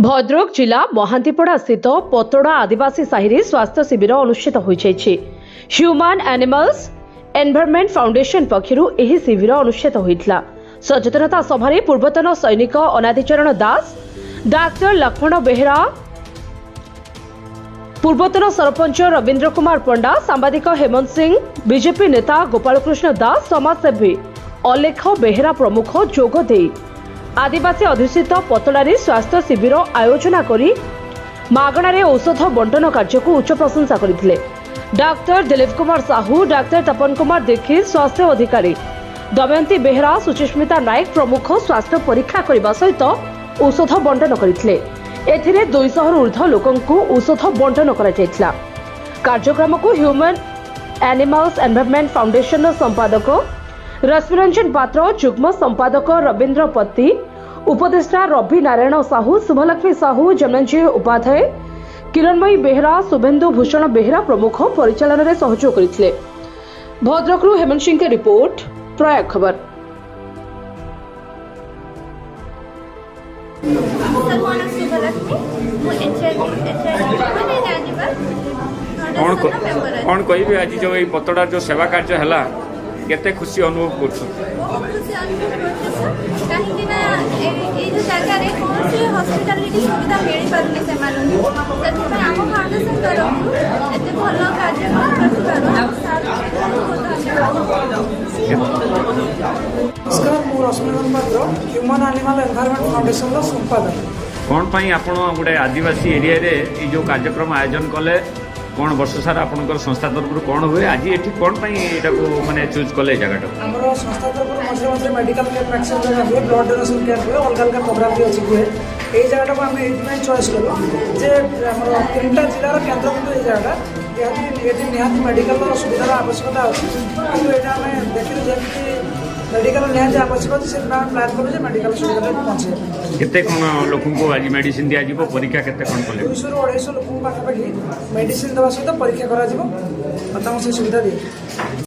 भद्रक जिला महांतीपड़ा स्थित पतोड़ा आदिवासी साहिरी स्वास्थ्य शिविर अनुष्ठित होइछैछि। ह्यूमन एनिमल्स एनवायरनमेंट फाउंडेशन पक्षरु एही शिविर अनुष्ठित होइतला। सचेतनता सभारे पूर्वतन सैनिक अनादिचरण दास, डाक्टर लक्ष्मण बेहरा, पूर्वतन सरपंच रविंद्र कुमार पंडा, सांबादिक हेमंत सिंह, बीजेपी नेता गोपालकृष्ण दास, समाजसेवी अलेख बेहरा प्रमुख जोग दे आदिवासी अधिष्ठित पतड़ारे स्वास्थ्य शिविर आयोजना करी मागणारे औषध बंटन कार्य को उच्च प्रशंसा करथिले। डाक्टर दिलीप कुमार साहू, डाक्टर तपन कुमार दीक्षित, स्वास्थ्य अधिकारी दमयंती बेहरा, सुचिस्मिता नायक प्रमुख स्वास्थ्य परीक्षा करने सहित औषध बंटन करथिले। एथिरे 200 रु ऊर्ध्व लोकंकु औषध बंटन करा जायतिला। कार्यक्रम को ह्यूमन एनिमल्स एनवायरनमेंट फाउंडेशन संपादक रश्मिरंजन पात्र, जुग्म संपादक रविंद्र पत्ती, उपदेष्टा रवि नारायण साहू, शुभलक्ष्मी साहू, जमनजी उपाध्याय, किरणमयी बेहरा, शुभेन्दु भूषण बेहरा प्रमुख परिचालन में सहयोग करथिले। भद्रकरू हेमंत सिंह के रिपोर्ट, प्रयाग खबर। कौन कह आज जो ये पतड़ा जो सेवा कार्य है केते खुशी अनुभव कर रश्मिरंजन पात्र, ह्यूमन एनिमल एनवायरनमेंट फाउंडेशन संपादक। कौन पाई आपण गोटे आदिवासी एरिया रे ये जो कार्यक्रम आयोजन कले कौन वर्ष सारा आपनकर संस्था तरफ कौन हुए आज ये कौन पाई एटा को माने चूज कले जगह हमरो संस्था तरफ मझे मझे मेडिकल कैंप एक्शन जगह हुए, ब्लड डोनेशन कैंप हुए, अलग अलग प्रोग्राम भी अछि हुए। ए जगह को हम एथि चॉइस कलो जे हमरो तीनटा जिल्ला रो केंद्र बिंदु ए जगह यदि निहाती मेडिकल सुविधार आवश्यकता अछि किंतु एटा हमें देखिलु जे मेडिकल निहाती आवश्यक अछि से प्लान करू जे मेडिकल सुविधा पहुंचे। केते कोन लोकन को आज मेडिसिन दिया जिवो, परीक्षा केते कोन कले 200 ରୁ 250 लोकन पाखा पाखी मेडिसिन दवा सहित परीक्षा करा जिवो, बताऊ से सुविधा दे।